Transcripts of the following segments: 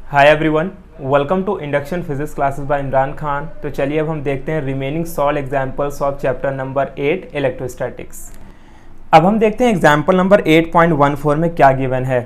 Hi everyone, welcome to induction physics classes by Imran Khan. तो चलिए अब हम देखते हैं remaining solve examples of chapter number 8 electrostatics. अब हम देखते हैं एग्जांपल नंबर 8.14 में क्या गिवन है।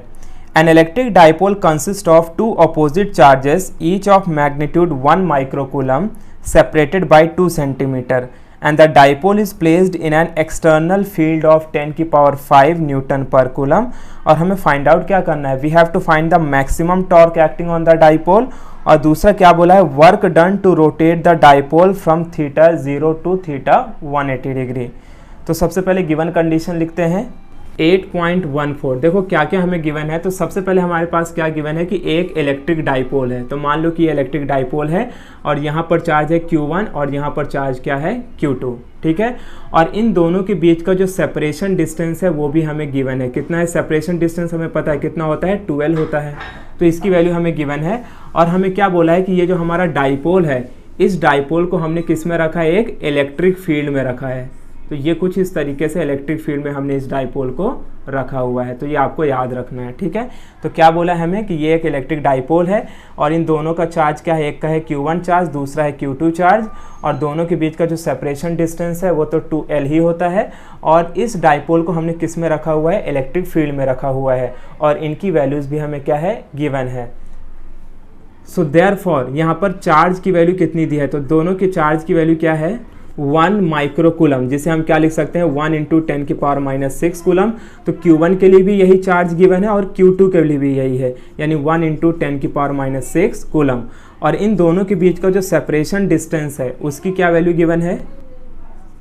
An electric dipole consist of two opposite charges each of magnitude 1 microcoulomb separated by 2 centimetre and the dipole is placed in an external field of 10 की power 5 Newton पर coulomb. और हमें find out क्या करना है, we have to find the maximum torque acting on the dipole. और दूसरा क्या बोला है, work done to rotate the dipole from theta 0 to theta 180 degree. तो सबसे पहले गिवन कंडीशन लिखते हैं 8.14। देखो क्या क्या हमें गिवन है। तो सबसे पहले हमारे पास क्या गिवन है कि एक इलेक्ट्रिक डाइपोल है। तो मान लो कि ये इलेक्ट्रिक डाइपोल है और यहाँ पर चार्ज है Q1 और यहाँ पर चार्ज क्या है Q2, ठीक है। और इन दोनों के बीच का जो सेपरेशन डिस्टेंस है वो भी हमें गिवन है। कितना है सेपरेशन डिस्टेंस, हमें पता है कितना होता है, 12 होता है। तो इसकी वैल्यू हमें गिवन है। और हमें क्या बोला है कि ये जो हमारा डाइपोल है, इस डाइपोल को हमने किस में रखा है, एक इलेक्ट्रिक फील्ड में रखा है। तो ये कुछ इस तरीके से इलेक्ट्रिक फील्ड में हमने इस डाइपोल को रखा हुआ है। तो ये आपको याद रखना है, ठीक है। तो क्या बोला है हमें कि ये एक इलेक्ट्रिक डाइपोल है और इन दोनों का चार्ज क्या है, एक का है Q1 चार्ज, दूसरा है Q2 चार्ज। और दोनों के बीच का जो सेपरेशन डिस्टेंस है वो तो 2L ही होता है। और इस डाइपोल को हमने किस में रखा हुआ है, इलेक्ट्रिक फील्ड में रखा हुआ है। और इनकी वैल्यूज़ भी हमें क्या है, गिवन है। सो देयरफॉर यहाँ पर चार्ज की वैल्यू कितनी दी है, तो दोनों की चार्ज की वैल्यू क्या है, 1 माइक्रोकूलम, जिसे हम क्या लिख सकते हैं 1 × 10 की पावर -6 कूलम। तो Q1 के लिए भी यही चार्ज गिवन है और Q2 के लिए भी यही है, यानी 1 × 10 की पावर -6 कूलम। और इन दोनों के बीच का जो सेपरेशन डिस्टेंस है उसकी क्या वैल्यू गिवन है,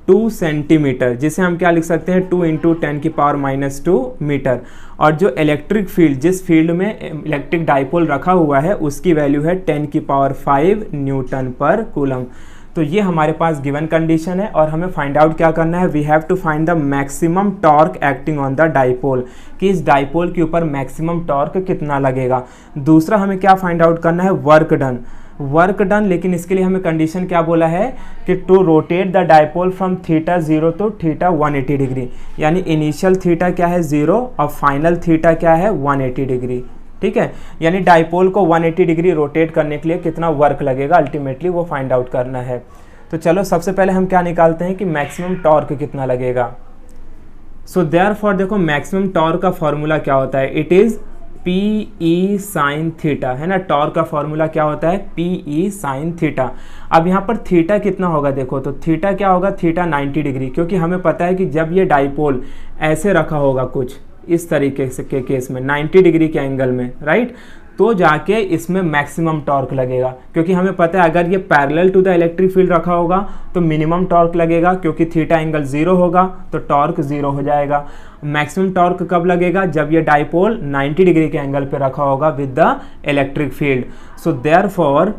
2 सेंटीमीटर, जिसे हम क्या लिख सकते हैं 2 × 10 की पावर -2 मीटर। और जो इलेक्ट्रिक फील्ड, जिस फील्ड में इलेक्ट्रिक डाइपोल रखा हुआ है, उसकी वैल्यू है 10 की पावर 5 न्यूटन पर कूलम। तो ये हमारे पास गिवन कंडीशन है। और हमें फाइंड आउट क्या करना है, we have to find the maximum torque acting on the dipole, कि इस डाइपोल के ऊपर मैक्सिमम टॉर्क कितना लगेगा। दूसरा हमें क्या फाइंड आउट करना है, वर्क डन। लेकिन इसके लिए हमें कंडीशन क्या बोला है कि to rotate the dipole from theta 0 to theta 180 degree, यानी इनिशियल थीटा क्या है 0 और फाइनल थीटा क्या है 180 डिग्री, ठीक है। यानी डाइपोल को 180 डिग्री रोटेट करने के लिए कितना वर्क लगेगा, अल्टीमेटली वो फाइंड आउट करना है। तो चलो सबसे पहले हम क्या निकालते हैं कि मैक्सिमम टॉर्क कितना लगेगा। सो देयरफॉर देखो मैक्सिमम टॉर्क का फॉर्मूला क्या होता है, it is PE sin theta, है ना। टॉर्क का फॉर्मूला क्या होता है, PE sin थीटा। अब यहाँ पर थीटा कितना होगा, देखो तो थीटा क्या होगा, थीटा 90 डिग्री, क्योंकि हमें पता है कि जब ये डाइपोल ऐसे रखा होगा कुछ इस तरीके से के केस में 90 डिग्री के एंगल में, राइट, तो जाके इसमें मैक्सिमम टॉर्क लगेगा। क्योंकि हमें पता है अगर ये parallel to the electric field रखा होगा तो मिनिमम टॉर्क लगेगा, क्योंकि थीटा एंगल 0 होगा तो टॉर्क 0 हो जाएगा। मैक्सिमम टॉर्क कब लगेगा, जब ये डाइपोल 90 डिग्री के एंगल पे रखा होगा with the electric field. So therefore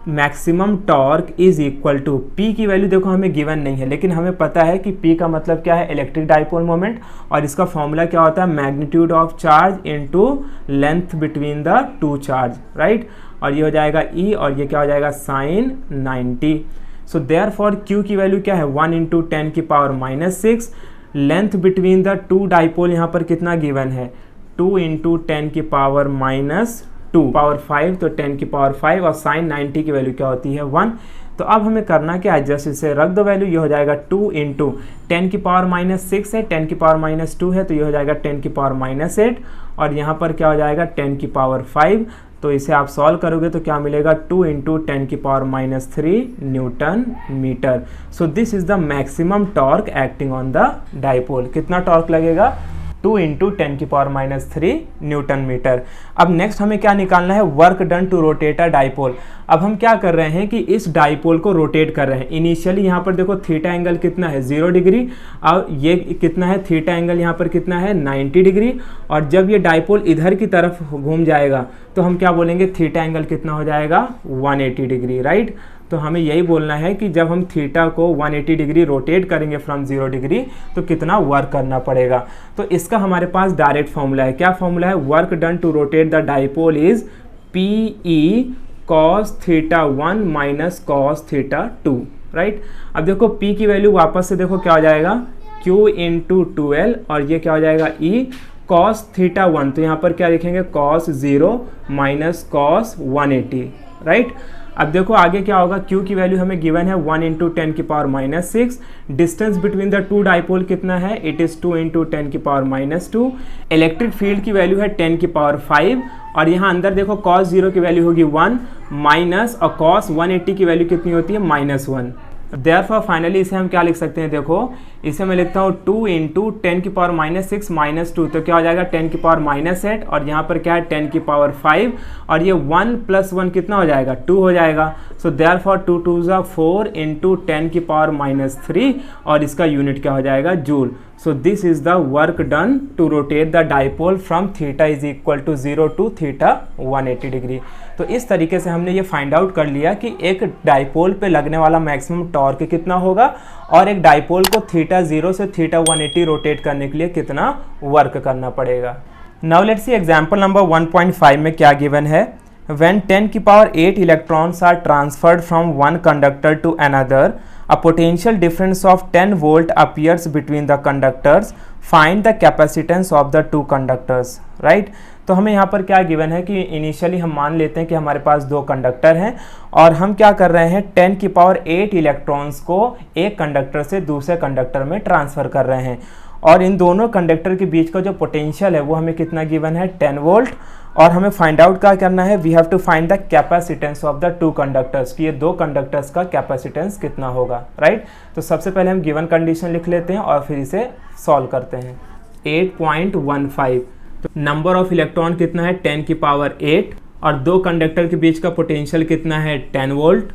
maximum torque is equal to, P की वैल्यू देखो हमें गिवन नहीं है, लेकिन हमें पता है कि P का मतलब क्या है, इलेक्ट्रिक डाइपोल मोमेंट। और इसका फॉर्मूला क्या होता है, magnitude of charge into length between the to charge, right. और ये हो जाएगा E और ये क्या हो जाएगा sin 90। सो देयरफॉर Q की वैल्यू क्या है 1 × 10 की power -6। Length between the to dipole यहाँ पर कितना गिवन है, 2 × 10 की पावर -2 पावर 5, तो 10 की पावर 5। और sin 90 की वैल्यू क्या होती है 1। तो अब हमें करना क्या है, जस्ट इसे रख दो वैल्यू, ये हो जाएगा 2 × 10 की पावर -6 है, 10 की पावर -2 है, तो ये हो जाएगा 10 की पावर -8। और यहाँ पर क्या हो जाएगा 10 की पावर 5। तो इसे आप सॉल्व करोगे तो क्या मिलेगा 2 × 10 की power -3 newton metre. So this is the maximum torque acting on the dipole. कितना टॉर्क लगेगा, 2 × 10 की पावर -3 न्यूटन मीटर। अब नेक्स्ट हमें क्या निकालना है, work done to rotate a dipole. अब हम क्या कर रहे हैं कि इस डाइपोल को रोटेट कर रहे हैं। इनिशियली यहाँ पर देखो थीटा एंगल कितना है 0 डिग्री, और ये कितना है, थीटा एंगल यहाँ पर कितना है 90 डिग्री। और जब ये डाइपोल इधर की तरफ घूम जाएगा तो हम क्या बोलेंगे, थीटा एंगल कितना हो जाएगा 180 डिग्री, राइट। तो हमें यही बोलना है कि जब हम थीटा को 180 डिग्री रोटेट करेंगे फ्रॉम 0 डिग्री तो कितना वर्क करना पड़ेगा। तो इसका हमारे पास डायरेक्ट फॉर्मूला है। क्या फॉर्मूला है, work done to rotate the dipole is PE cos theta 1 minus cos theta 2, right. अब देखो P की वैल्यू वापस से देखो क्या हो जाएगा, Q × 2L और ये क्या हो जाएगा E कॉस थीटा 1, तो यहाँ पर क्या लिखेंगे कॉस 0 माइनस कॉस 180, राइट। अब देखो आगे क्या होगा, Q की वैल्यू हमें गिवन है 1 इंटू 10 की power minus 6, distance between the to dipole कितना है, इट इज़ 2 इंटू 10 की पावर माइनस 2, इलेक्ट्रिक फील्ड की वैल्यू है 10 की पावर 5, और यहाँ अंदर देखो cos 0 की वैल्यू होगी 1 माइनस, और cos 180 की वैल्यू कितनी होती है, -1। देयरफॉर फाइनली इसे हम क्या लिख सकते हैं, देखो इसे मैं लिखता हूँ 2 इंटू 10 की पावर माइनस 6 माइनस 2, तो क्या हो जाएगा 10 की पावर माइनस 8, और यहाँ पर क्या है 10 की पावर 5, और ये 1 प्लस 1 कितना हो जाएगा, 2 हो जाएगा। सो देयरफॉर 2 2 ज़ा 4 इंटू 10 की पावर माइनस 3, और इसका यूनिट क्या हो जाएगा, joule. So this is the work done to rotate the dipole from theta is equal to 0 to theta 180 degree. तो इस तरीके से हमने ये फाइंड आउट कर लिया कि एक डाइपोल पे लगने वाला मैक्सिमम टॉर्क कितना होगा, और एक डाइपोल को थीटा 0 से थीटा 180 रोटेट करने के लिए कितना वर्क करना पड़ेगा। Now let's see example number 1.5 में क्या गिवन है। When 10 की power 8 electrons are transferred from one conductor to another, a potential difference of 10 volt appears between the conductors. Find the capacitance of the two conductors. Right? तो हमें यहाँ पर क्या given है कि इनिशियली हम मान लेते हैं कि हमारे पास दो कंडक्टर हैं, और हम क्या कर रहे हैं 10 की पावर 8 इलेक्ट्रॉन्स को एक कंडक्टर से दूसरे कंडक्टर में ट्रांसफ़र कर रहे हैं, और इन दोनों कंडक्टर के बीच का जो पोटेंशियल है वो हमें कितना गिवन है, 10 वोल्ट। और हमें फाइंड आउट क्या करना है, we have to find the capacitance of the two conductors, कि ये दो कंडक्टर्स का कैपेसिटेंस कितना होगा, राइट। तो सबसे पहले हम गिवन कंडीशन लिख लेते हैं और फिर इसे सॉल्व करते हैं। 8.15, तो नंबर ऑफ इलेक्ट्रॉन कितना है, 10 की पावर 8, और दो कंडक्टर के बीच का पोटेंशियल कितना है, 10 वोल्ट,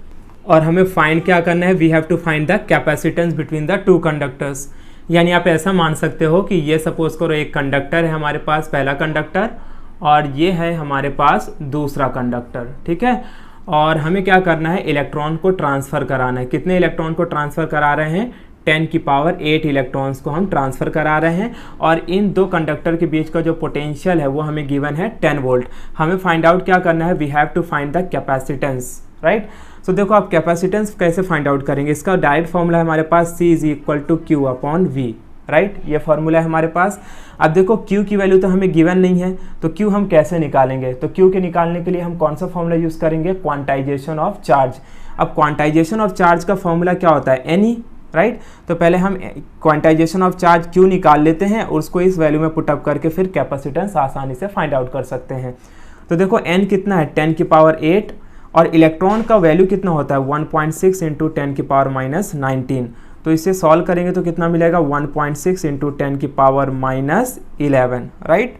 और हमें फाइंड क्या करना है, we have to find the capacitance between the two conductors. यानी आप ऐसा मान सकते हो कि ये सपोज करो एक कंडक्टर है हमारे पास, पहला कंडक्टर, और ये है हमारे पास दूसरा कंडक्टर, ठीक है। और हमें क्या करना है, इलेक्ट्रॉन को ट्रांसफ़र कराना है। कितने इलेक्ट्रॉन को ट्रांसफ़र करा रहे हैं, 10 की पावर 8 इलेक्ट्रॉन्स को हम ट्रांसफ़र करा रहे हैं, और इन दो कंडक्टर के बीच का जो पोटेंशियल है वो हमें गिवन है 10 वोल्ट। हमें फाइंड आउट क्या करना है, we have to find the capacitance, right. So देखो आप कैपेसिटेंस कैसे फाइंड आउट करेंगे, इसका डायरेक्ट फॉर्मूला है हमारे पास C is equal to Q upon V, right, ये फॉर्मूला है हमारे पास। अब देखो Q की वैल्यू तो हमें गिवन नहीं है, तो Q हम कैसे निकालेंगे, तो Q के निकालने के लिए हम कौन सा फॉर्मूला यूज़ करेंगे, क्वांटाइजेशन ऑफ चार्ज। अब क्वांटाइजेशन ऑफ चार्ज का फॉर्मूला क्या होता है, NE, राइट। तो पहले हम क्वांटाइजेशन ऑफ चार्ज Q निकाल लेते हैं और उसको इस वैल्यू में पुटअप करके फिर कैपेसिटेंस आसानी से फाइंड आउट कर सकते हैं। तो देखो N कितना है, 10 की पावर 8, और इलेक्ट्रॉन का वैल्यू कितना होता है, 1.6 इंटू 10 की पावर माइनस 19। तो इसे सॉल्व करेंगे तो कितना मिलेगा, 1.6 इंटू 10 की पावर माइनस 11, राइट,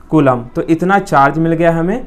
कूलम। तो इतना चार्ज मिल गया हमें,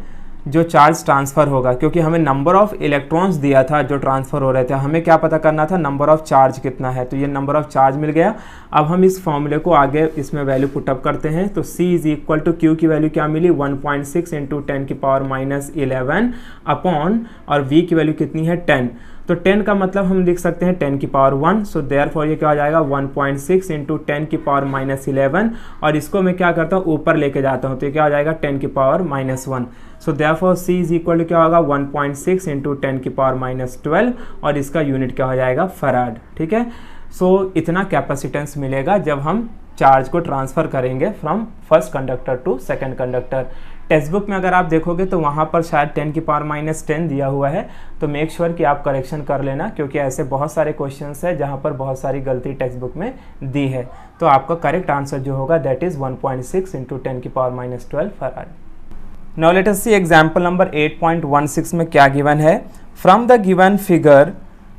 जो चार्ज ट्रांसफ़र होगा, क्योंकि हमें नंबर ऑफ इलेक्ट्रॉन्स दिया था जो ट्रांसफ़र हो रहे थे, हमें क्या पता करना था, नंबर ऑफ चार्ज कितना है, तो ये नंबर ऑफ चार्ज मिल गया। अब हम इस फॉर्मूले को आगे इसमें वैल्यू पुटअप करते हैं, तो C is equal to Q की वैल्यू क्या मिली, 1.6 इंटू 10 की पावर माइनस 11 अपॉन, और V की वैल्यू कितनी है, 10। तो 10 का मतलब हम लिख सकते हैं 10 की पावर 1, सो देयरफॉर ये क्या हो जाएगा, 1.6 इंटू 10 की पावर माइनस 11, और इसको मैं क्या करता हूँ, ऊपर लेके जाता हूँ, तो ये क्या हो जाएगा, 10 की power minus 1। So therefore C is equal to क्या होगा, 1.6 इंटू 10 की पावर माइनस 12, और इसका यूनिट क्या हो जाएगा, फराड, ठीक है। सो इतना कैपेसिटेंस मिलेगा जब हम चार्ज को ट्रांसफ़र करेंगे from first conductor to second conductor. Textbook में अगर आप देखोगे तो वहाँ पर शायद 10 की पावर माइनस 10 दिया हुआ है, तो मेक श्योर कि आप करेक्शन कर लेना, क्योंकि ऐसे बहुत सारे क्वेश्चंस है जहाँ पर बहुत सारी गलती टेक्स्ट बुक में दी है। तो आपका करेक्ट आंसर जो होगा दैट इज़ 1.6 इंटू 10 की power minus 12 farad. Now let us see example number 8.16 में क्या गिवन है। From the given figure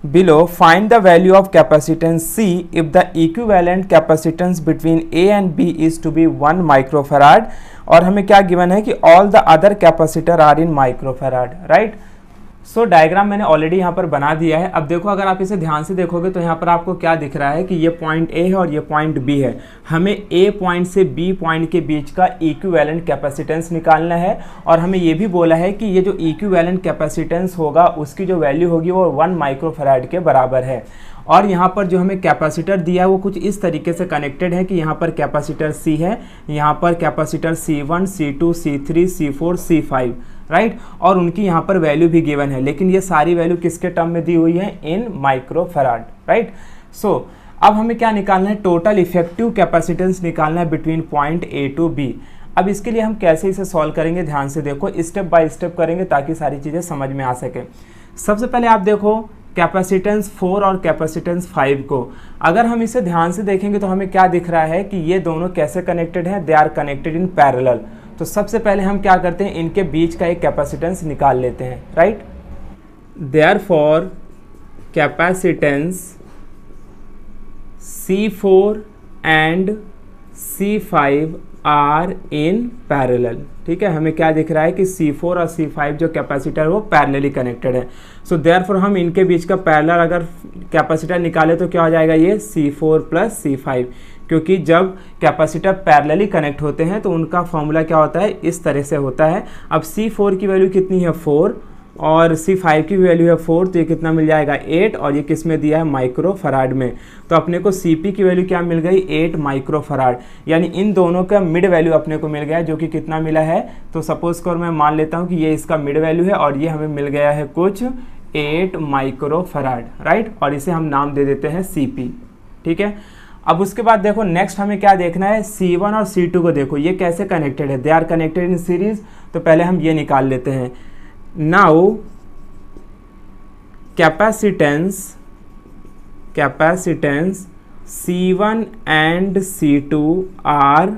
below find the value of capacitance C if the equivalent capacitance between A and B is to be 1 microfarad, और हमें क्या given है कि all the other capacitor are in microfarad, right। So diagram मैंने already यहाँ पर बना दिया है। अब देखो अगर आप इसे ध्यान से देखोगे तो यहाँ पर आपको क्या दिख रहा है कि ये पॉइंट A है और ये पॉइंट B है। हमें A पॉइंट से B पॉइंट के बीच का इक्विवेलेंट कैपेसिटेंस निकालना है, और हमें ये भी बोला है कि ये जो इक्विवेलेंट कैपेसिटेंस होगा उसकी जो वैल्यू होगी वो 1 माइक्रोफैराड के बराबर है। और यहाँ पर जो हमें कैपेसिटर दिया है वो कुछ इस तरीके से कनेक्टेड है कि यहाँ पर कैपेसिटर C है, यहाँ पर capacitor C1, C2, C3, C4, C5, right, और उनकी यहाँ पर वैल्यू भी गिवन है, लेकिन ये सारी वैल्यू किसके टर्म में दी हुई है, इन माइक्रोफैराड, राइट। सो अब हमें क्या निकालना है, टोटल इफेक्टिव कैपेसिटेंस निकालना है between point A to B. अब इसके लिए हम कैसे इसे सॉल्व करेंगे, ध्यान से देखो, स्टेप बाय स्टेप करेंगे ताकि सारी चीज़ें समझ में आ सके। सबसे पहले आप देखो कैपेसिटेंस 4 और कैपेसिटेंस 5 को, अगर हम इसे ध्यान से देखेंगे तो हमें क्या दिख रहा है कि ये दोनों कैसे कनेक्टेड हैं, they are connected in parallel. तो सबसे पहले हम क्या करते हैं, इनके बीच का एक कैपेसिटेंस निकाल लेते हैं, right. Therefore capacitance C4 and C5 are in parallel. ठीक है, हमें क्या दिख रहा है कि C4 और C5 जो कैपेसिटर वो पैरेलली कनेक्टेड है। सो देयरफॉर हम इनके बीच का पैरेलल अगर कैपेसिटर निकाले तो क्या हो जाएगा, ये C4 प्लस C5, क्योंकि जब कैपेसिटर पैरेलली कनेक्ट होते हैं तो उनका फॉर्मूला क्या होता है, इस तरह से होता है। अब C4 की वैल्यू कितनी है 4 और C5 की वैल्यू है 4, तो ये कितना मिल जाएगा 8, और ये किस में दिया है, माइक्रो फराड में। तो अपने को Cp की वैल्यू क्या मिल गई, 8 माइक्रो फराड, यानी इन दोनों का मिड वैल्यू अपने को मिल गया जो कि कितना मिला है। तो सपोज कर मैं मान लेता हूँ कि ये इसका मिड वैल्यू है और ये हमें मिल गया है कुछ 8 माइक्रो फराड, राइट, और इसे हम नाम दे देते हैं Cp। ठीक है, अब उसके बाद देखो नेक्स्ट हमें क्या देखना है, C1 और C2 को देखो ये कैसे कनेक्टेड है, they are connected in series. तो पहले हम ये निकाल लेते हैं। Now capacitance C1 and C2 are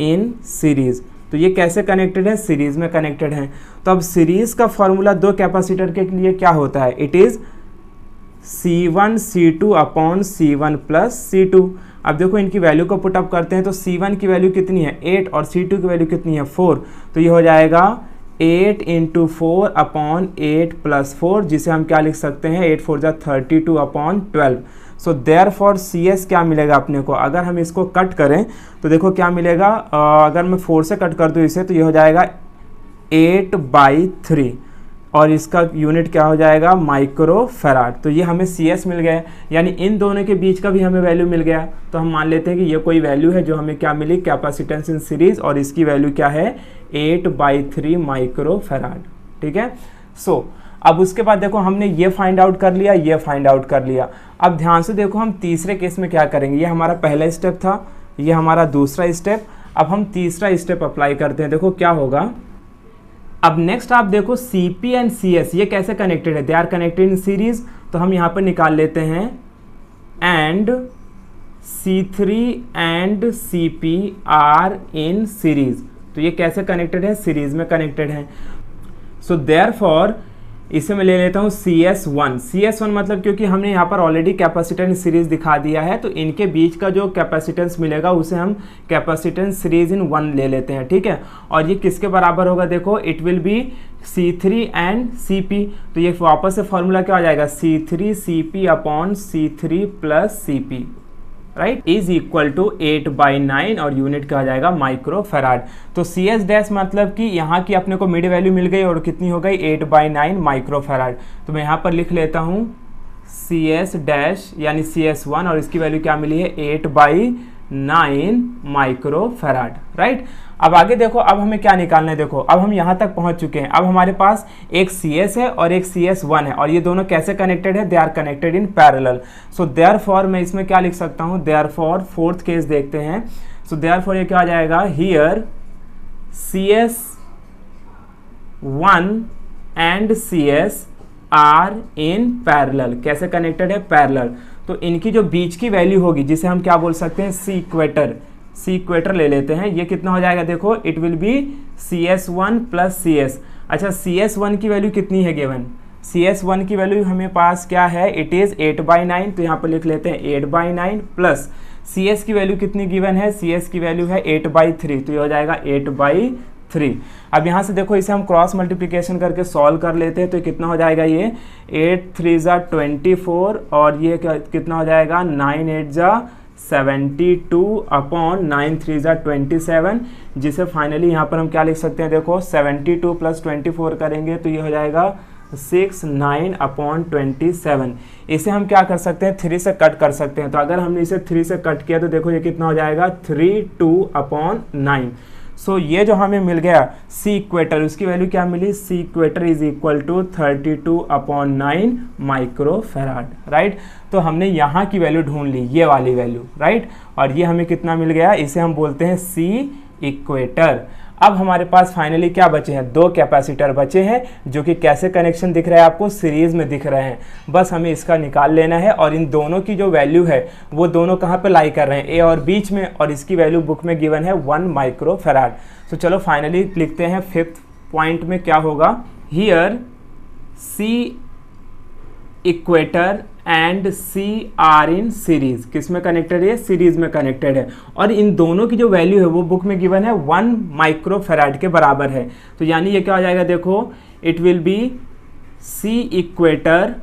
in series. तो ये कैसे कनेक्टेड है, सीरीज में कनेक्टेड है। तो अब सीरीज का फॉर्मूला दो कैपेसिटर के लिए क्या होता है, it is C1 C2 upon C1 plus C2। अब देखो इनकी वैल्यू को पुट अप करते हैं तो C1 की वैल्यू कितनी है 8 और C2 की वैल्यू कितनी है 4, तो ये हो जाएगा 8 इंटू 4 अपॉन 8 प्लस 4, जिसे हम क्या लिख सकते हैं, 8 4 जा 32 अपॉन 12। सो देयरफॉर CS क्या मिलेगा अपने को, अगर हम इसको कट करें तो देखो क्या मिलेगा, अगर मैं 4 से कट कर दूँ इसे तो ये हो जाएगा 8/3 और इसका यूनिट क्या हो जाएगा, माइक्रो फैराड। तो ये हमें CS मिल गया, यानी इन दोनों के बीच का भी हमें वैल्यू मिल गया। तो हम मान लेते हैं कि ये कोई वैल्यू है जो हमें क्या मिली, कैपेसिटेंस इन सीरीज, और इसकी वैल्यू क्या है 8/3 माइक्रो फैराड। ठीक है, सो अब उसके बाद देखो हमने ये फाइंड आउट कर लिया, ये फाइंड आउट कर लिया। अब ध्यान से देखो हम तीसरे केस में क्या करेंगे, ये हमारा पहला स्टेप था, ये हमारा दूसरा स्टेप, अब हम तीसरा स्टेप अप्लाई करते हैं। देखो क्या होगा, अब नेक्स्ट आप देखो Cp एंड CS ये कैसे कनेक्टेड है, they are connected in series. तो हम यहाँ पर निकाल लेते हैं and C3 and Cp are in series. तो ये कैसे कनेक्टेड है, सीरीज में कनेक्टेड है। सो देयरफॉर इसे मैं ले लेता हूँ CS1 मतलब क्योंकि हमने यहाँ पर ऑलरेडी कैपेसिटेंस सीरीज दिखा दिया है, तो इनके बीच का जो कैपेसिटेंस मिलेगा उसे हम कैपेसिटेंस सीरीज इन 1 ले लेते हैं। ठीक है, और ये किसके बराबर होगा, देखो it will B C3 and Cp। तो ये वापस से फॉर्मूला क्या हो जाएगा, C3 Cp upon C3 plus Cp, right, is equal to 8/9 और यूनिट क्या हो जाएगा, माइक्रो फैराड। तो CS डैश मतलब कि यहाँ की अपने को मिड वैल्यू मिल गई और कितनी हो गई 8/9 माइक्रो फैराड। तो मैं यहाँ पर लिख लेता हूँ CS डैश यानी CS1 और इसकी वैल्यू क्या मिली है 8/9 माइक्रो फैराड, राइट। अब आगे देखो, अब हमें क्या निकालना है, देखो अब हम यहाँ तक पहुँच चुके हैं। अब हमारे पास एक CS है और एक CS1 है और ये दोनों कैसे कनेक्टेड है, they are connected in parallel. So therefore मैं इसमें क्या लिख सकता हूँ, देयरफॉर फोर्थ केस देखते हैं। सो देयरफॉर ये क्या आ जाएगा, here CS1 and CS are in parallel. कैसे कनेक्टेड है, पैरेलल। तो इनकी जो बीच की वैल्यू होगी जिसे हम क्या बोल सकते हैं, सीक्वेटर ले लेते हैं। ये कितना हो जाएगा, देखो it will B CS1 plus CS। अच्छा CS1 की वैल्यू कितनी है गिवन, CS1 की वैल्यू हमें पास क्या है, इट इज 8/9। तो यहाँ पर लिख लेते हैं 8/9 प्लस CS की वैल्यू कितनी गिवन है, CS की वैल्यू है 8/3। तो ये हो जाएगा 8/3। अब यहाँ से देखो इसे हम क्रॉस मल्टीप्लिकेशन करके सॉल्व कर लेते हैं। तो कितना हो जाएगा, ये 8 3 जा 24 और ये कितना हो जाएगा 9 8 जा 72 अपॉन 9 3 जा 27, जिसे फाइनली यहाँ पर हम क्या लिख सकते हैं, देखो 72 प्लस 24 करेंगे तो ये हो जाएगा 69 अपॉन 27। इसे हम क्या कर सकते हैं, 3 से कट कर सकते हैं। तो अगर हमने इसे 3 से कट किया तो देखो ये कितना हो जाएगा 32 अपॉन 9। सो ये जो हमें मिल गया सी इक्वेटर, उसकी वैल्यू क्या मिली, C equator is equal to 32/9 microfarad, right. तो हमने यहाँ की वैल्यू ढूंढ ली, ये वाली वैल्यू, राइट। और ये हमें कितना मिल गया, इसे हम बोलते हैं सी इक्वेटर। अब हमारे पास फाइनली क्या बचे हैं, दो कैपेसिटर बचे हैं, जो कि कैसे कनेक्शन दिख रहा है आपको, सीरीज में दिख रहे हैं। बस हमें इसका निकाल लेना है और इन दोनों की जो वैल्यू है वो दोनों कहाँ पे लाई कर रहे हैं, ए और बीच में, और इसकी वैल्यू बुक में गिवन है 1 माइक्रोफैराड। तो चलो फाइनली लिखते हैं 5th पॉइंट में क्या होगा, here C equator and C are in series. किस में कनेक्टेड है, सीरीज में कनेक्टेड है, और इन दोनों की जो वैल्यू है वो बुक में गिवन है 1 माइक्रोफैराड के बराबर है। तो यानी ये क्या हो जाएगा, देखो it will be C equator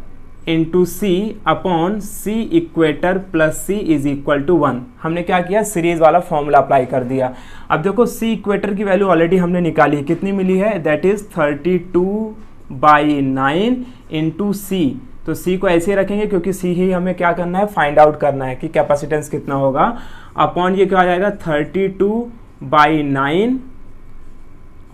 into C upon C equator plus C is equal to 1। हमने क्या किया, सीरीज वाला फॉर्मूला अप्लाई कर दिया। अब देखो सी इक्वेटर की वैल्यू ऑलरेडी हमने निकाली है, कितनी मिली है, दैट इज 32/9 इंटू सी। तो C को ऐसे ही रखेंगे क्योंकि C ही हमें क्या करना है, फाइंड आउट करना है कि कैपेसिटेंस कितना होगा, अपॉन ये क्या आ जाएगा 32/9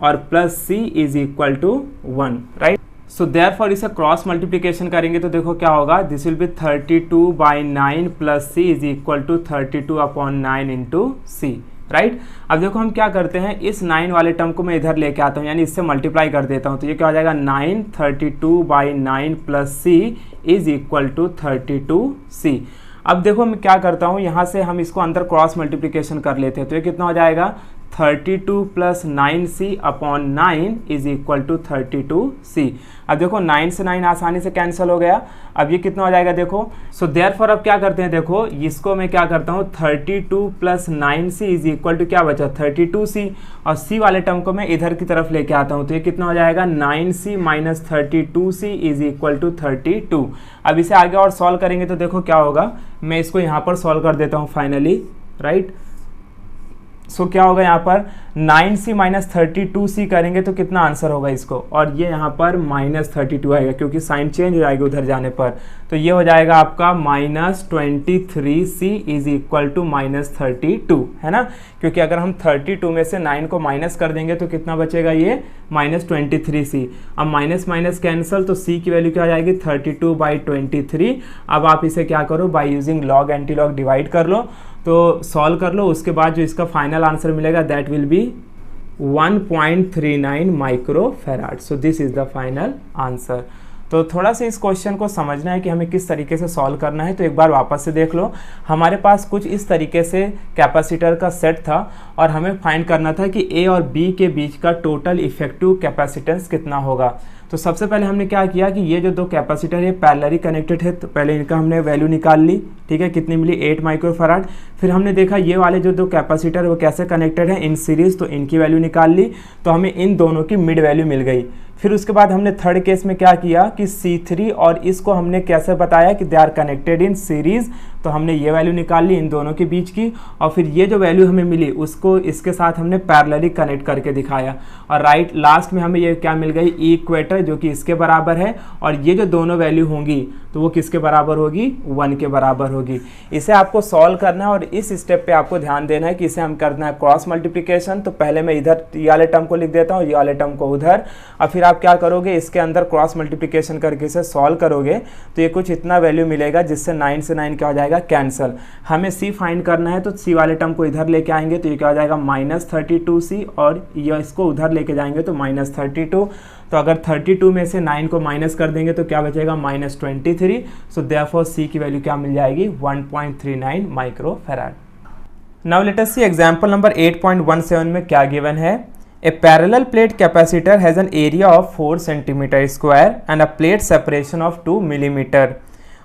और plus C is equal to 1, right. So therefore इसे क्रॉस मल्टीप्लिकेशन करेंगे तो देखो क्या होगा, this will be 32/9 plus C is equal to 32/9 into C, right. अब देखो हम क्या करते हैं, इस 9 वाले टर्म को मैं इधर लेके आता हूँ, यानी इससे मल्टीप्लाई कर देता हूँ। तो ये क्या हो जाएगा, 9 32/9 plus C is equal to 32C। अब देखो मैं क्या करता हूँ, यहाँ से हम इसको अंदर क्रॉस मल्टीप्लिकेशन कर लेते हैं। तो ये कितना हो जाएगा, 32 plus 9C upon 9 is equal to 32C। अब देखो 9 से 9 आसानी से कैंसिल हो गया। अब ये कितना हो जाएगा देखो, सो देयरफॉर अब क्या करते हैं, देखो इसको मैं क्या करता हूँ, 32 plus 9C is equal to क्या बचा, 32C, और C वाले टर्म को मैं इधर की तरफ लेके आता हूँ। तो ये कितना हो जाएगा, 9C minus 32C is equal to 32। अब इसे आगे और सॉल्व करेंगे तो देखो क्या होगा, मैं इसको यहाँ पर सॉल्व कर देता हूँ फाइनली, राइट। सो क्या होगा यहाँ पर 9C माइनस 32C करेंगे तो कितना आंसर होगा इसको, और ये यहाँ पर माइनस 32 आएगा क्योंकि साइन चेंज हो जाएगी उधर जाने पर। तो ये हो जाएगा आपका -23C इज इक्वल टू -32, है ना, क्योंकि अगर हम 32 में से 9 को माइनस कर देंगे तो कितना बचेगा, ये -23C। अब माइनस माइनस कैंसल, तो C की वैल्यू क्या हो जाएगी, 32/23। अब आप इसे क्या करो, by using log anti log divide कर लो, तो सॉल्व कर लो। उसके बाद जो इसका फाइनल आंसर मिलेगा that will be 1.39 microfarad. So this is the final answer. तो थोड़ा सा इस क्वेश्चन को समझना है कि हमें किस तरीके से सॉल्व करना है। तो एक बार वापस से देख लो, हमारे पास कुछ इस तरीके से कैपेसिटर का सेट था और हमें फाइंड करना था कि ए और बी के बीच का टोटल इफेक्टिव कैपेसिटेंस कितना होगा। तो सबसे पहले हमने क्या किया कि ये जो दो कैपेसिटर है पैरेलली कनेक्टेड है, तो पहले इनका हमने वैल्यू निकाल ली, ठीक है, कितनी मिली 8 माइक्रोफैराड। फिर हमने देखा ये वाले जो दो कैपेसिटर वो कैसे कनेक्टेड है, इन सीरीज, तो इनकी वैल्यू निकाल ली, तो हमें इन दोनों की मिड वैल्यू मिल गई। फिर उसके बाद हमने थर्ड केस में क्या किया कि C3 और इसको हमने कैसे बताया कि they are connected in series, तो हमने ये वैल्यू निकाल ली इन दोनों के बीच की, और फिर ये जो वैल्यू हमें मिली उसको इसके साथ हमने पैरेलली कनेक्ट करके दिखाया, और राइट लास्ट में हमें ये क्या मिल गई, ई इक्वेटर, जो कि इसके बराबर है, और ये जो दोनों वैल्यू होंगी तो वो किसके बराबर होगी, 1 के बराबर होगी। इसे आपको सॉल्व करना है और इस स्टेप पे आपको ध्यान देना है कि इसे हम करना है क्रॉस मल्टीप्लिकेशन। तो पहले मैं इधर ये वाले टर्म को लिख देता हूँ, ये वाले टर्म को उधर, और फिर आप क्या करोगे, इसके अंदर क्रॉस मल्टीप्लिकेशन करके इसे सॉल्व करोगे तो ये कुछ इतना वैल्यू मिलेगा जिससे 9 से 9 क्या हो जाएगा, कैंसल। हमें C फाइंड करना है तो C वाले टर्म को इधर लेके आएंगे तो ये क्या हो जाएगा -32C, और ये इसको उधर लेके जाएंगे तो -32। तो अगर 32 में से 9 को माइनस कर देंगे तो क्या बचेगा, -23। सो देयरफॉर C की वैल्यू क्या मिल जाएगी, 1.39 माइक्रोफैराड। नाउ लेट अस सी एग्जांपल नंबर 8.17 में क्या गिवन है। A parallel plate capacitor has an area of 4 centimeter square and a plate separation of 2 millimeter।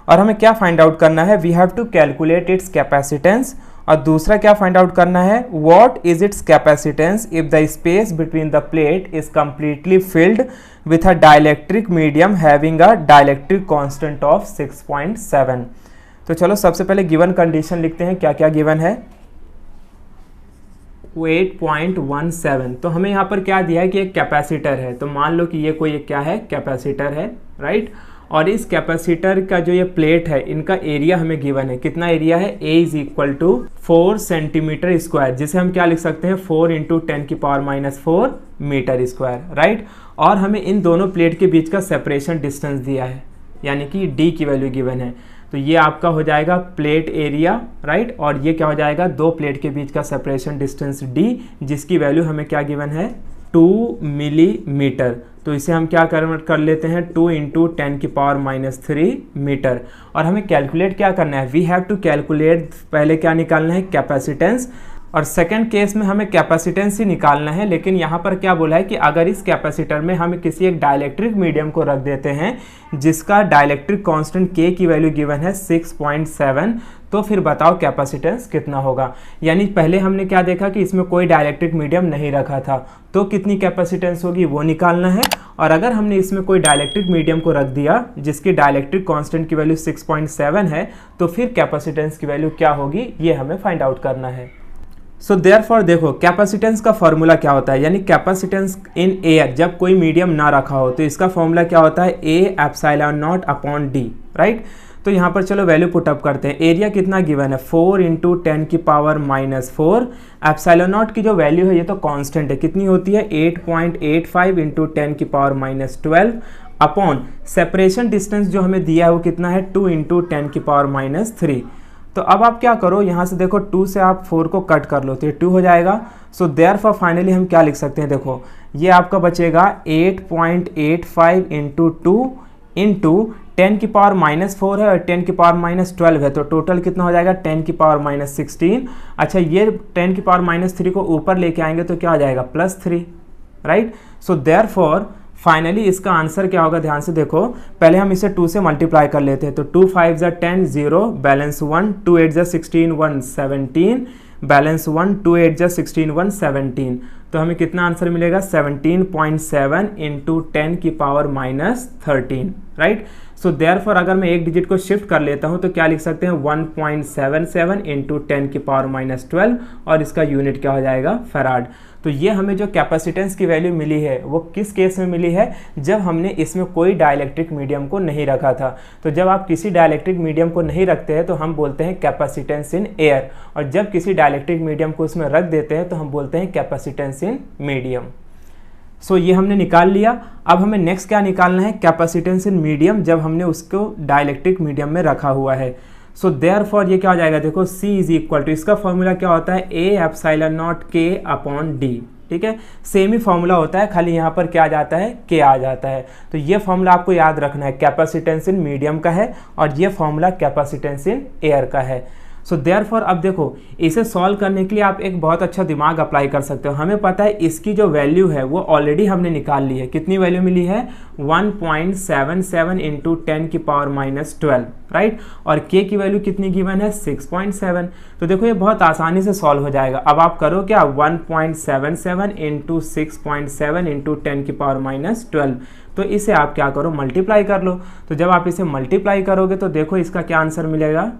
और हमें क्या फाइंड आउट करना है, we have to calculate its capacitance, और दूसरा क्या फाइंड आउट करना है, what is its capacitance if the space between the plate is completely filled with a dielectric medium having a dielectric constant of 6.7। तो चलो सबसे पहले गिवन कंडीशन लिखते हैं, क्या क्या गिवन है, 8.17। तो हमें यहाँ पर क्या दिया है कि एक कैपेसिटर है, तो मान लो कि ये कोई क्या है, कैपेसिटर है, राइट। और इस कैपेसिटर का जो ये प्लेट है इनका एरिया हमें गिवन है, कितना एरिया है, A is equal to 4 centimetre square, जिसे हम क्या लिख सकते हैं 4 इंटू 10⁻⁴ मीटर स्क्वायर, राइट। और हमें इन दोनों प्लेट के बीच का सेपरेशन डिस्टेंस दिया है, यानी कि D की वैल्यू गिवन है। तो ये आपका हो जाएगा प्लेट एरिया, राइट, और ये क्या हो जाएगा, दो प्लेट के बीच का सेपरेशन डिस्टेंस D, जिसकी वैल्यू हमें क्या गिवन है 2 मिलीमीटर। तो इसे हम क्या कन्वर्ट कर लेते हैं 2 इंटू 10⁻³ मीटर। और हमें कैलकुलेट क्या करना है, वी हैव टू कैलकुलेट, पहले क्या निकालना है कैपेसिटेंस, और सेकंड केस में हमें कैपेसिटेंस ही निकालना है। लेकिन यहाँ पर क्या बोला है कि अगर इस कैपेसिटर में हम किसी एक डाइलेक्ट्रिक मीडियम को रख देते हैं जिसका डाइलेक्ट्रिक कांस्टेंट K की वैल्यू गिवन है 6.7, तो फिर बताओ कैपेसिटेंस कितना होगा। यानी पहले हमने क्या देखा कि इसमें कोई डाइलेक्ट्रिक मीडियम नहीं रखा था, तो कितनी कैपेसिटेंस होगी वो निकालना है। और अगर हमने इसमें कोई डाइलेक्ट्रिक मीडियम को रख दिया जिसकी डाइलेक्ट्रिक कांस्टेंट की वैल्यू 6.7 है, तो फिर कैपेसिटेंस की वैल्यू क्या होगी ये हमें फाइंड आउट करना है। सो देयरफॉर देखो कैपेसिटेंस का फॉर्मूला क्या होता है, यानी कैपेसिटेंस इन एयर, जब कोई मीडियम ना रखा हो तो इसका फॉर्मूला क्या होता है A epsilon not upon D, right. तो यहाँ पर चलो वैल्यू पुटअप करते हैं। एरिया कितना गिवन है 4 इंटू 10⁻⁴। एप्सिलॉन नॉट की जो वैल्यू है ये तो कांस्टेंट है, कितनी होती है 8.85 इंटू 10⁻12 अपॉन सेपरेशन डिस्टेंस जो हमें दिया है वो कितना है 2 इंटू 10⁻3। तो अब आप क्या करो, यहाँ से देखो 2 से आप 4 को कट कर लो तो ये 2 हो जाएगा। सो देयरफॉर फाइनली हम क्या लिख सकते हैं, देखो ये आपका बचेगा 8.85 इंटू 2 इंटू 10⁻⁴ है और 10⁻12 है, तो टोटल कितना हो जाएगा 10⁻16। अच्छा ये 10⁻³ को ऊपर लेके आएंगे तो क्या हो जाएगा +3, राइट। सो देयरफॉर फाइनली इसका आंसर क्या होगा, ध्यान से देखो, पहले हम इसे 2 से मल्टीप्लाई कर लेते हैं। तो 2 5 ज़ा 10 0 बैलेंस 1, 2 8 ज़ा 16 1 17 बैलेंस 1, 2 8 ज़ा 16 1 17। तो हमें कितना आंसर मिलेगा 17.7 इंटू 10⁻13, राइट। सो देयरफॉर अगर मैं एक डिजिट को शिफ्ट कर लेता हूं तो क्या लिख सकते हैं 1.77 इंटू 10⁻12, और इसका यूनिट क्या हो जाएगा फैराड। तो ये हमें जो कैपेसिटेंस की वैल्यू मिली है वो किस केस में मिली है, जब हमने इसमें कोई डाइलेक्ट्रिक मीडियम को नहीं रखा था। तो जब आप किसी डाइलेक्ट्रिक मीडियम को नहीं रखते हैं तो हम बोलते हैं कैपेसिटेंस इन एयर, और जब किसी डाइलेक्ट्रिक मीडियम को उसमें रख देते हैं तो हम बोलते हैं कैपेसिटेंस इन मीडियम। सो ये हमने निकाल लिया। अब हमें नेक्स्ट क्या निकालना है, कैपेसिटेंस इन मीडियम जब हमने उसको डाइलेक्ट्रिक मीडियम में रखा हुआ है। सो देयरफॉर ये क्या हो जाएगा, देखो C इज इक्वल टू, इसका फॉर्मूला क्या होता है A epsilon not K upon D, ठीक है। सेम ही फॉर्मूला होता है, खाली यहाँ पर क्या आ जाता है K आ जाता है। तो ये फॉर्मूला आपको याद रखना है, कैपेसिटेंस इन मीडियम का है और ये फॉर्मूला कैपेसिटेंस इन एयर का है। सो देयरफॉर अब देखो इसे सॉल्व करने के लिए आप एक बहुत अच्छा दिमाग अप्लाई कर सकते हो। हमें पता है इसकी जो वैल्यू है वो ऑलरेडी हमने निकाल ली है, कितनी वैल्यू मिली है 1.77 इंटू 10⁻12, राइट। और K की वैल्यू कितनी गिवन है 6.7। तो देखो ये बहुत आसानी से सॉल्व हो जाएगा। अब आप करो क्या 1.77 इंटू 6.7 इंटू 10⁻12, तो इसे आप क्या करो मल्टीप्लाई कर लो। तो जब आप इसे मल्टीप्लाई करोगे तो देखो इसका क्या आंसर मिलेगा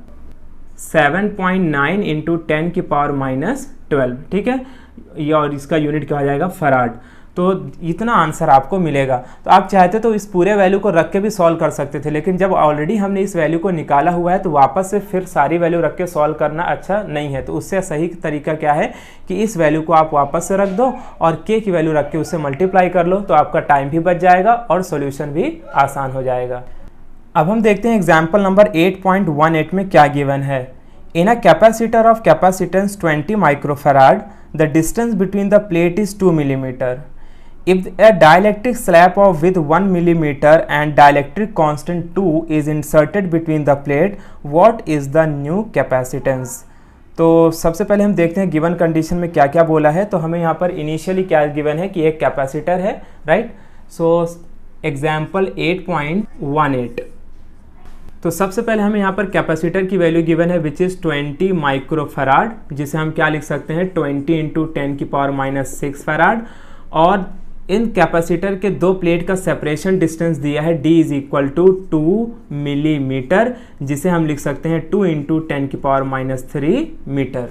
7.9 इंटू 10⁻12, ठीक है। और इसका यूनिट क्या हो जाएगा फराड। तो इतना आंसर आपको मिलेगा। तो आप चाहते तो इस पूरे वैल्यू को रख के भी सॉल्व कर सकते थे, लेकिन जब ऑलरेडी हमने इस वैल्यू को निकाला हुआ है तो वापस से फिर सारी वैल्यू रख के सॉल्व करना अच्छा नहीं है। तो उससे सही तरीका क्या है कि इस वैल्यू को आप वापस से रख दो और K की वैल्यू रख के उससे मल्टीप्लाई कर लो, तो आपका टाइम भी बच जाएगा और सोल्यूशन भी आसान हो जाएगा। अब हम देखते हैं एग्जाम्पल नंबर 8.18 में क्या गिवन है। In a capacitor of capacitance 20 microfarad the distance between the plate is 2 millimetre. If a dielectric slab of with 1 millimeter and dielectric constant 2 is inserted between the plate, what is the new capacitance? तो सबसे पहले हम देखते हैं given condition में क्या क्या बोला है। तो हमें यहाँ पर इनिशियली क्या गिवन है कि एक कैपेसिटर है, राइट। सो एग्जाम्पल 8.18, तो सबसे पहले हमें यहाँ पर कैपेसिटर की वैल्यू गिवन है विच इज़ 20 माइक्रोफैराड, जिसे हम क्या लिख सकते हैं 20 इंटू 10⁻⁶ फैराड। और इन कैपेसिटर के दो प्लेट का सेपरेशन डिस्टेंस दिया है D is equal to 2 millimetre, जिसे हम लिख सकते हैं 2 इंटू 10⁻³ मीटर,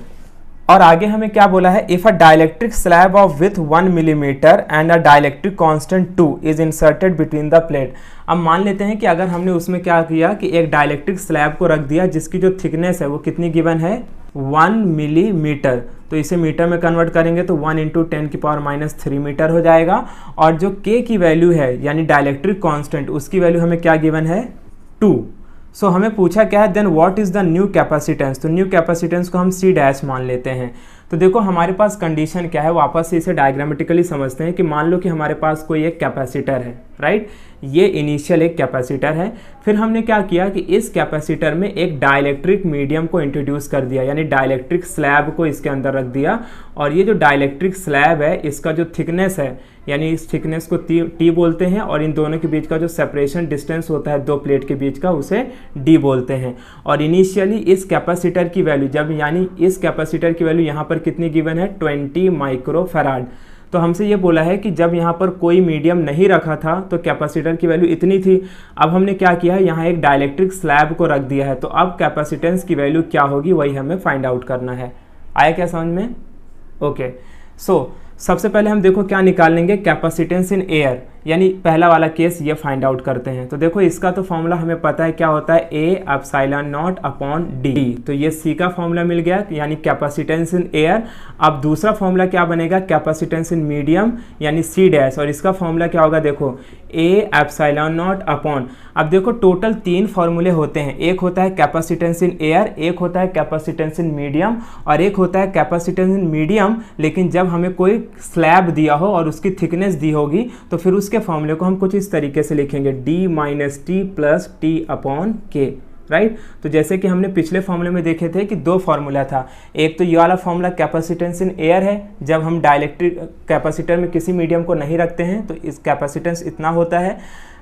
और आगे हमें क्या बोला है, if a dielectric slab of with 1 millimetre and a dielectric constant 2 is inserted between the plate. अब मान लेते हैं कि अगर हमने उसमें क्या किया कि एक डाइलेक्ट्रिक स्लैब को रख दिया जिसकी जो थिकनेस है वो कितनी गिवन है 1 मिलीमीटर, तो इसे मीटर में कन्वर्ट करेंगे तो 1 × 10⁻³ मीटर हो जाएगा। और जो k की वैल्यू है यानी डाइलेक्ट्रिक कांस्टेंट उसकी वैल्यू हमें क्या गिवन है 2। सो हमें पूछा क्या है, then what is the new capacitance, तो न्यू कैपेसिटेंस को हम C' मान लेते हैं। तो देखो हमारे पास कंडीशन क्या है, वापस से इसे डायग्रामेटिकली समझते हैं कि मान लो कि हमारे पास कोई एक कैपेसिटर है, राइट, ये इनिशियल एक कैपेसिटर है। फिर हमने क्या किया कि इस कैपेसिटर में एक डाइलेक्ट्रिक मीडियम को इंट्रोड्यूस कर दिया, यानी डाइलेक्ट्रिक स्लैब को इसके अंदर रख दिया। और ये जो डाइलेक्ट्रिक स्लैब है इसका जो थिकनेस है, यानी इस थिकनेस को टी बोलते हैं, और इन दोनों के बीच का जो सेपरेशन डिस्टेंस होता है दो प्लेट के बीच का उसे डी बोलते हैं। और इनिशियली इस कैपेसिटर की वैल्यू जब, यानी इस कैपेसिटर की वैल्यू यहाँ पर कितनी गिवन है 20 माइक्रोफैराड। तो हमसे ये बोला है कि जब यहाँ पर कोई मीडियम नहीं रखा था तो कैपेसिटर की वैल्यू इतनी थी। अब हमने क्या किया है, यहाँ एक डाइलेक्ट्रिक स्लैब को रख दिया है, तो अब कैपेसिटेंस की वैल्यू क्या होगी वही हमें फाइंड आउट करना है। आया क्या समझ में? ओके, सो सबसे पहले हम देखो क्या निकाल लेंगे, कैपेसिटेंस इन एयर, यानी पहला वाला केस ये फाइंड आउट करते हैं। तो देखो इसका तो फॉर्मूला हमें पता है क्या होता है, A/0/d। तो ये C का फॉर्मूला मिल गया, यानी कैपेसिटेंस इन एयर। अब दूसरा फॉर्मूला क्या बनेगा, कैपेसिटेंस इन मीडियम यानी C', और इसका फॉर्मूला क्या होगा देखो A/0/। अब देखो टोटल 3 फॉर्मूले होते हैं, एक होता है कैपेसिटेंस इन एयर, एक होता है कैपेसिटेंस इन मीडियम, और एक होता है कैपेसिटेंस इन मीडियम लेकिन जब हमें कोई स्लैब दिया हो और उसकी थिकनेस दी होगी तो फिर उसके फॉर्मूले को हम कुछ इस तरीके से लिखेंगे D - T + T/K, राइट। तो जैसे कि हमने पिछले फॉर्मूले में देखे थे कि 2 फॉर्मूला था, एक तो ये वाला फॉर्मूला कैपेसिटेंस इन एयर है, जब हम डाइलेक्ट्रिक कैपेसिटर में किसी मीडियम को नहीं रखते हैं तो इस कैपेसिटेंस इतना होता है।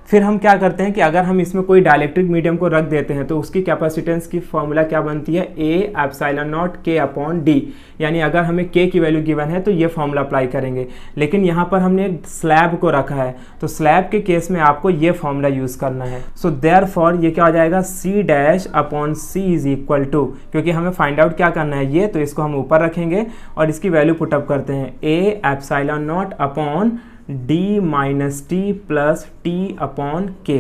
फिर हम क्या करते हैं कि अगर हम इसमें कोई डाइलेक्ट्रिक मीडियम को रख देते हैं तो उसकी कैपेसिटेंस की फॉर्मूला क्या बनती है, A/0K/D, यानी अगर हमें K की वैल्यू गिवन है तो ये फॉर्मूला अप्लाई करेंगे। लेकिन यहाँ पर हमने एक स्लैब को रखा है तो स्लैब के केस में आपको ये फॉर्मूला यूज़ करना है। सो देयरफॉर ये क्या हो जाएगा, C'/C = क्योंकि हमें फाइंड आउट क्या करना है ये, तो इसको हम ऊपर रखेंगे और इसकी वैल्यू पुटअप करते हैं A/0 D - T + T/K,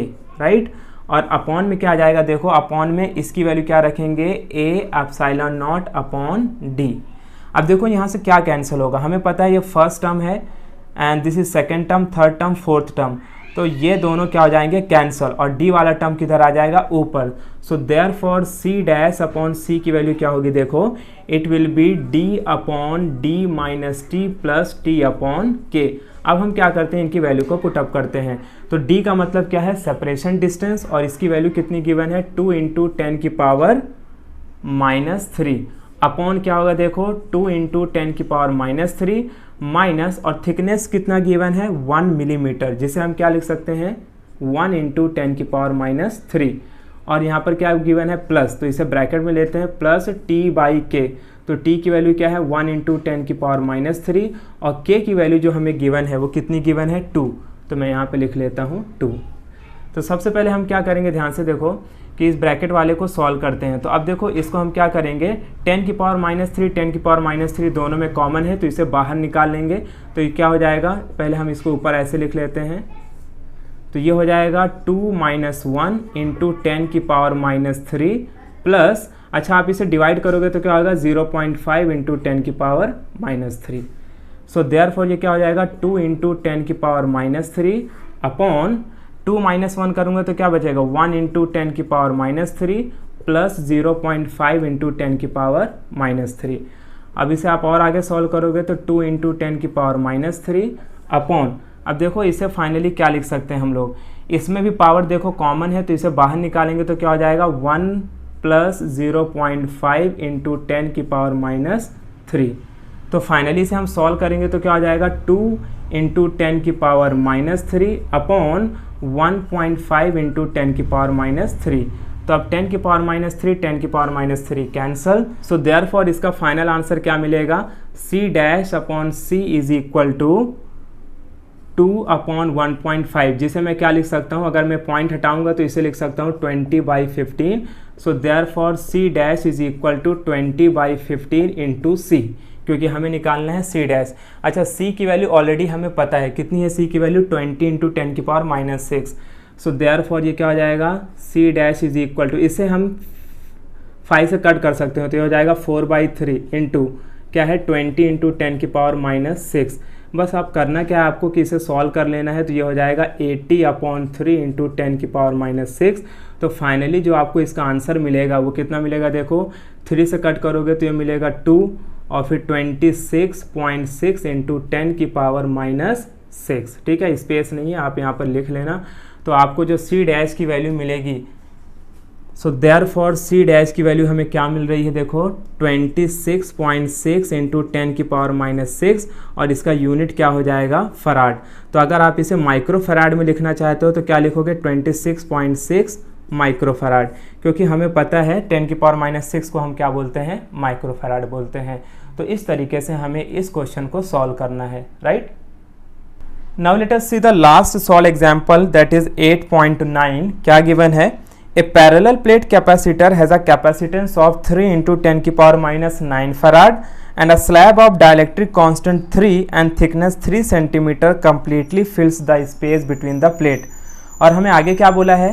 right. और अपॉन में क्या आ जाएगा, देखो अपॉन में इसकी वैल्यू क्या रखेंगे A/0/D। अब देखो यहाँ से क्या कैंसिल होगा, हमें पता है ये फर्स्ट टर्म है and this is second term, third term, fourth term, तो ये दोनों क्या हो जाएंगे कैंसिल, और D वाला टर्म किधर आ जाएगा ऊपर। सो देयरफॉर C'/C की वैल्यू क्या होगी, देखो it will B D/D - T + T/K। अब हम क्या करते हैं, इनकी वैल्यू को पुटअप करते हैं। तो D का मतलब क्या है, सेपरेशन डिस्टेंस, और इसकी वैल्यू कितनी गिवन है 2 × 10⁻³ अपॉन क्या होगा देखो 2 × 10⁻³ माइनस, और थिकनेस कितना गिवन है 1 मिलीमीटर, जिसे हम क्या लिख सकते हैं 1 × 10⁻³ और यहाँ पर क्या गिवन है प्लस, तो इसे ब्रैकेट में लेते हैं प्लस T/K। तो T की वैल्यू क्या है 1 × 10⁻³ और K की वैल्यू जो हमें गिवन है वो कितनी गिवन है 2, तो मैं यहाँ पे लिख लेता हूँ 2। तो सबसे पहले हम क्या करेंगे, ध्यान से देखो कि इस ब्रैकेट वाले को सॉल्व करते हैं। तो अब देखो इसको हम क्या करेंगे 10⁻³ 10⁻³ दोनों में कॉमन है तो इसे बाहर निकाल लेंगे। तो ये क्या हो जाएगा, पहले हम इसको ऊपर ऐसे लिख लेते हैं, तो ये हो जाएगा 2 - 1 × 10⁻³ प्लस, अच्छा आप इसे डिवाइड करोगे तो क्या होगा 0.5 × 10⁻³ सो देयरफॉर ये क्या हो जाएगा 2 × 10⁻³ अपॉन 2 - 1 करूँगा तो क्या बचेगा 1 × 10⁻³ प्लस 0.5 × 10⁻³ अब इसे आप और आगे सॉल्व करोगे तो 2 × 10⁻³ अपॉन, अब देखो इसे फाइनली क्या लिख सकते हैं हम लोग, इसमें भी पावर देखो कॉमन है तो इसे बाहर निकालेंगे तो क्या हो जाएगा 1 प्लस 0.5 × 10⁻³ तो फाइनली से हम सॉल्व करेंगे तो क्या हो जाएगा 2 × 10⁻³ अपॉन 1.5 × 10⁻³ तो अब 10⁻³ 10⁻³ कैंसल। सो देयरफॉर इसका फाइनल आंसर क्या मिलेगा C'/C = 2/1.5, जिसे मैं क्या लिख सकता हूँ, अगर मैं पॉइंट हटाऊंगा तो इसे लिख सकता हूँ 20/15। So therefore C dash is equal to 20/15 into C, क्योंकि हमें निकालना है C डैश। अच्छा, C की वैल्यू ऑलरेडी हमें पता है, कितनी है C की वैल्यू, 20 इंटू 10⁻⁻6। सो देयरफॉर ये क्या हो जाएगा, C dash is equal to, इसे हम 5 से कट कर सकते हो तो ये हो जाएगा 4/3 इंटू क्या है 20 इंटू 10⁻⁻6। बस आप करना क्या है आपको कि इसे सॉल्व कर लेना है, तो ये हो जाएगा 80/3 इंटू 10⁻⁻6। तो फाइनली जो आपको इसका आंसर मिलेगा वो कितना मिलेगा, देखो 3 से कट करोगे तो ये मिलेगा 2 और फिर 26.6 इंटू 10⁻⁻6। ठीक है, स्पेस नहीं है, आप यहाँ पर लिख लेना। तो आपको जो C डैश की वैल्यू मिलेगी, सो देयरफॉर C डैश की वैल्यू हमें क्या मिल रही है, देखो 26.6 इंटू 10⁻⁻6 और इसका यूनिट क्या हो जाएगा, फराड। तो अगर आप इसे माइक्रो फराड में लिखना चाहते हो तो क्या लिखोगे, 26.6 माइक्रो फराड, क्योंकि हमें पता है 10⁻⁻6 को हम क्या बोलते हैं, माइक्रो फराड बोलते हैं। तो इस तरीके से हमें इस क्वेश्चन को सॉल्व करना है, right. Now let us see the last solve example, that is 8.9। क्या गिवन है, A parallel plate capacitor has a capacitance of 3 into 10⁻⁹ farad and a slab of dielectric constant 3 and thickness 3 cm completely fills the space between the plate। और हमें आगे क्या बोला है,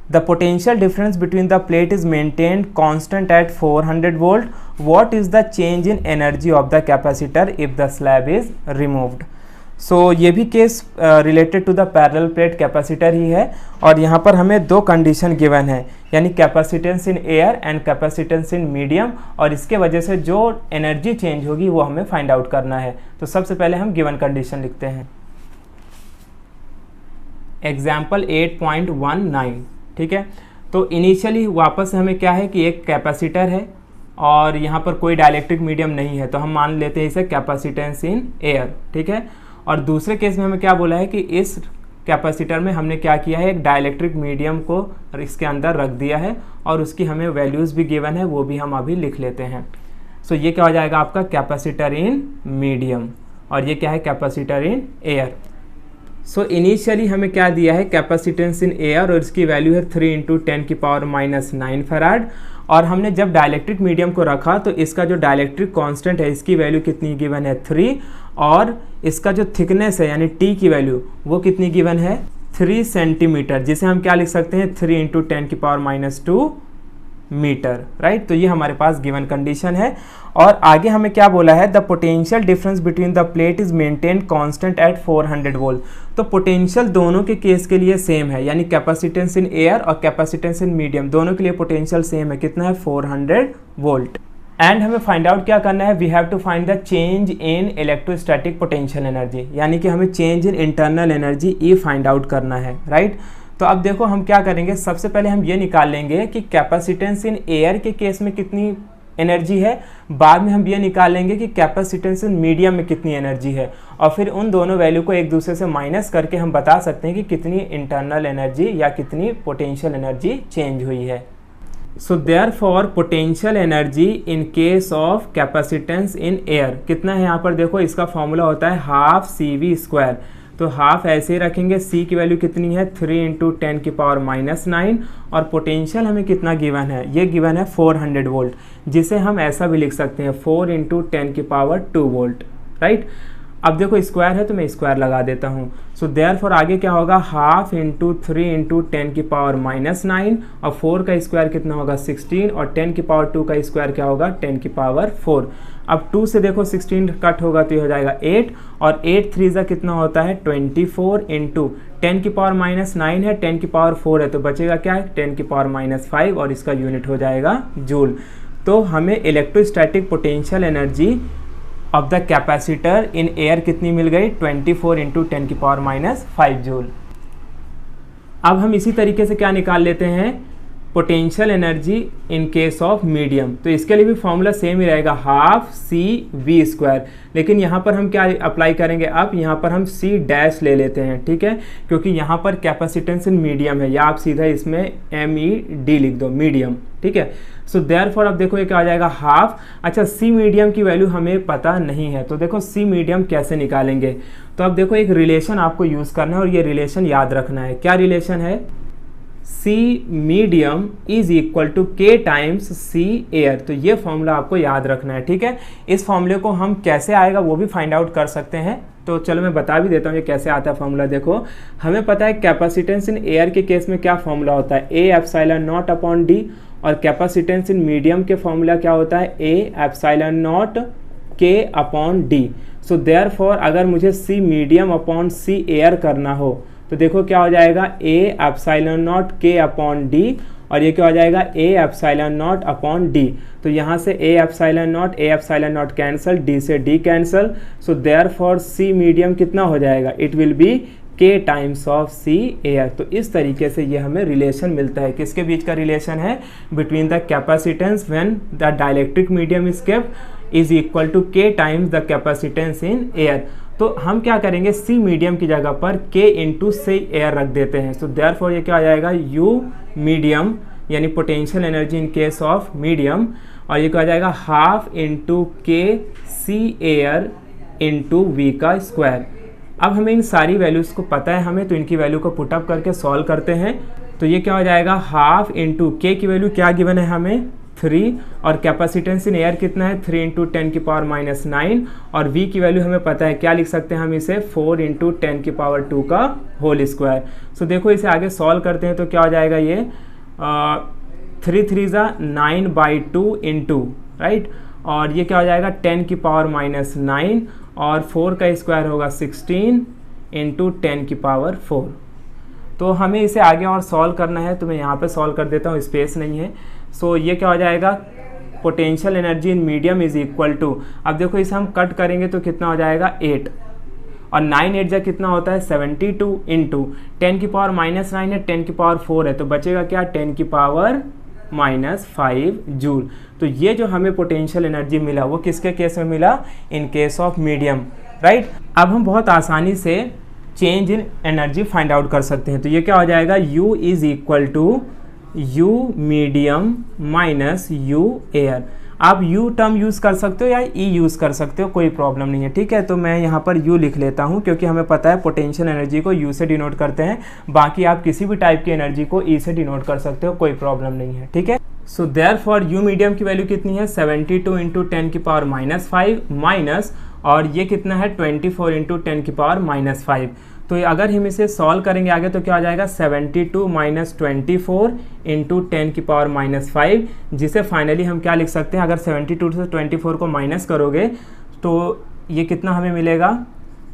The potential difference between the plate is maintained constant at 400 volt. What is the change in energy of the capacitor if the slab is removed? So ये भी case related to the parallel plate capacitor ही है, और यहाँ पर हमें दो condition given है, यानी capacitance in air and capacitance in medium, और इसके वजह से जो एनर्जी चेंज होगी वो हमें फाइंड आउट करना है। तो सबसे पहले हम गिवन कंडीशन लिखते हैं, एग्जाम्पल 8.19। ठीक है, तो इनिशियली वापस से हमें क्या है कि एक कैपेसिटर है और यहाँ पर कोई डाइलेक्ट्रिक मीडियम नहीं है, तो हम मान लेते हैं इसे कैपेसिटेंस इन एयर। ठीक है, और दूसरे केस में हमें क्या बोला है कि इस कैपेसिटर में हमने क्या किया है, एक डाइलेक्ट्रिक मीडियम को इसके अंदर रख दिया है और उसकी हमें वैल्यूज़ भी गिवन है, वो भी हम अभी लिख लेते हैं। सो ये क्या हो जाएगा आपका कैपेसिटर इन मीडियम, और ये क्या है capacitor in air. So initially हमें क्या दिया है, कैपेसिटेंस इन एयर, और इसकी वैल्यू है 3 इंटू 10⁻⁹ फराड। और हमने जब डाइलेक्ट्रिक मीडियम को रखा तो इसका जो डाइलेक्ट्रिक कांस्टेंट है इसकी वैल्यू कितनी गिवन है, 3, और इसका जो थिकनेस है यानी टी की वैल्यू वो कितनी गिवन है, 3 सेंटीमीटर, जिसे हम क्या लिख सकते हैं, 3 इंटू 10⁻⁻2 मीटर, राइट। तो ये हमारे पास गिवन कंडीशन है। और आगे हमें क्या बोला है, the potential difference between the plate is maintain constant at 400 volt. तो पोटेंशियल दोनों के केस के लिए सेम है, यानी कैपेसिटेंस इन एयर और कैपेसिटेंस इन मीडियम दोनों के लिए पोटेंशियल सेम है, कितना है, 400 वोल्ट। एंड हमें फाइंड आउट क्या करना है, we have to find the change in electrostatic potential energy, यानी कि हमें change in internal energy E find out करना है, राइट। तो अब देखो हम क्या करेंगे, सबसे पहले हम ये निकाल लेंगे कि कैपेसिटेंस इन एयर के केस में कितनी एनर्जी है, बाद में हम ये निकालेंगे कि कैपेसिटेंस इन मीडियम में कितनी एनर्जी है, और फिर उन दोनों वैल्यू को एक दूसरे से माइनस करके हम बता सकते हैं कि कितनी इंटरनल एनर्जी या कितनी पोटेंशियल एनर्जी चेंज हुई है। So therefore potential energy in case of capacitance in air कितना है, यहाँ पर देखो इसका फॉर्मूला होता है हाफ CV²। तो हाफ ऐसे ही रखेंगे, C की वैल्यू कितनी है, 3 इंटू 10⁻⁹, और पोटेंशियल हमें कितना गिवन है, ये गिवन है 400 वोल्ट, जिसे हम ऐसा भी लिख सकते हैं 4 इंटू 10⁻2 वोल्ट, राइट। अब देखो स्क्वायर है तो मैं स्क्वायर लगा देता हूँ। सो देयरफॉर आगे क्या होगा, हाफ इंटू 3 इंटू 10⁻⁹, और 4 का स्क्वायर कितना होगा 16, और 10⁻2 का स्क्वायर क्या होगा 10⁻4। अब 2 से देखो 16 कट होगा तो ये हो जाएगा 8, और 8 3 जा कितना होता है 24 इंटू 10⁻⁹ है, 10⁻4 है, तो बचेगा क्या है 10⁻5, और इसका यूनिट हो जाएगा जूल। तो हमें electrostatic potential energy of the capacitor in air कितनी मिल गई, 24 इंटू 10⁻5 जूल। अब हम इसी तरीके से क्या निकाल लेते हैं, potential energy in case of medium, तो इसके लिए भी फॉर्मूला सेम ही रहेगा, हाफ सी वी स्क्वायर। लेकिन यहाँ पर हम क्या अप्लाई करेंगे, अब यहाँ पर हम सी डैश ले लेते हैं, ठीक है, क्योंकि यहाँ पर कैपेसिटेंस इन मीडियम है, या आप सीधा इसमें एम ई डी लिख दो, मीडियम, ठीक है। सो देयरफॉर अब देखो ये क्या आ जाएगा, हाफ। अच्छा, सी मीडियम की वैल्यू हमें पता नहीं है, तो देखो सी मीडियम कैसे निकालेंगे। तो अब देखो एक रिलेशन आपको यूज़ करना है और ये रिलेशन याद रखना है। क्या रिलेशन है, C medium is equal to K times C air. तो ये फॉर्मूला आपको याद रखना है, ठीक है। इस फॉर्मूले को हम कैसे आएगा वो भी फाइंड आउट कर सकते हैं, तो चलो मैं बता भी देता हूँ ये कैसे आता है फॉर्मूला। देखो हमें पता है कैपेसिटेंस इन एयर के केस में क्या फॉर्मूला होता है, A epsilon not upon D, और कैपेसिटेंस इन मीडियम के फॉर्मूला क्या होता है, A epsilon not K upon D. So therefore अगर मुझे C medium upon C air करना हो तो देखो क्या हो जाएगा, A epsilon not K upon D, और ये क्या हो जाएगा, A epsilon not upon D. तो यहाँ से A epsilon not cancel, D से D कैंसल। सो देयरफॉर C मीडियम कितना हो जाएगा, it will B K times of C air. तो इस तरीके से ये हमें रिलेशन मिलता है, किसके बीच का रिलेशन है, between the capacitance when the dielectric medium is kept is equal to K times the capacitance in air. तो हम क्या करेंगे, C मीडियम की जगह पर K इंटू C एयर रख देते हैं। सो देयरफॉर ये क्या आ जाएगा, U मीडियम यानी potential energy in case of medium, और ये क्या आ जाएगा, half into K C air into V का स्क्वायर। अब हमें इन सारी वैल्यूज़ को पता है हमें, तो इनकी वैल्यू को पुटअप करके सॉल्व करते हैं। तो ये क्या हो जाएगा, हाफ इंटू K की वैल्यू क्या गिवन है हमें, 3, और कैपेसिटेंस इन एयर कितना है, 3 इंटू 10 की पावर माइनस 9, और V की वैल्यू हमें पता है, क्या लिख सकते हैं हम इसे, 4 इंटू 10 की पावर 2 का होल स्क्वायर। सो देखो इसे आगे सॉल्व करते हैं तो क्या हो जाएगा, ये 3 3 ज़ा 9/2 इंटू, राइट, और ये क्या हो जाएगा 10 की पावर माइनस 9, और 4 का स्क्वायर होगा 16 इंटू 10 की पावर 4। तो हमें इसे आगे और सॉल्व करना है, तो मैं यहाँ पे सॉल्व कर देता हूँ, स्पेस नहीं है। सो ये क्या हो जाएगा, potential energy in medium is equal to, अब देखो इसे हम कट करेंगे तो कितना हो जाएगा 8, और 9 8 जा कितना होता है 72 इंटू 10 की पावर माइनस 9 है, 10 की पावर 4 है, तो बचेगा क्या, 10 की पावर माइनस 5 जूल। तो ये जो हमें पोटेंशियल एनर्जी मिला वो किसके केस में मिला, in case of medium, right. अब हम बहुत आसानी से change in energy find out कर सकते हैं। तो ये क्या हो जाएगा, U is equal to U medium minus U air. आप U टर्म यूज़ कर सकते हो या E यूज़ कर सकते हो, कोई प्रॉब्लम नहीं है, ठीक है। तो मैं यहाँ पर U लिख लेता हूँ, क्योंकि हमें पता है पोटेंशियल एनर्जी को U से डिनोट करते हैं, बाकी आप किसी भी टाइप की एनर्जी को E से डिनोट कर सकते हो, कोई प्रॉब्लम नहीं है, ठीक है। सो देयरफॉर U मीडियम की वैल्यू कितनी है, 72 इंटू 10 की पावर माइनस 5 माइनस, और ये कितना है 24 इंटू 10 की पावर माइनस 5। तो अगर हम इसे सॉल्व करेंगे आगे तो क्या आ जाएगा, 72 माइनस 24 इंटू 10 की पावर माइनस 5, जिसे फाइनली हम क्या लिख सकते हैं, अगर 72 से 24 को माइनस करोगे तो ये कितना हमें मिलेगा,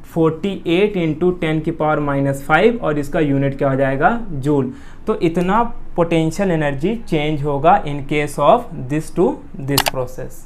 48 इंटू 10 की पावर माइनस 5, और इसका यूनिट क्या हो जाएगा, जूल। तो इतना पोटेंशियल एनर्जी चेंज होगा in case of this to this process.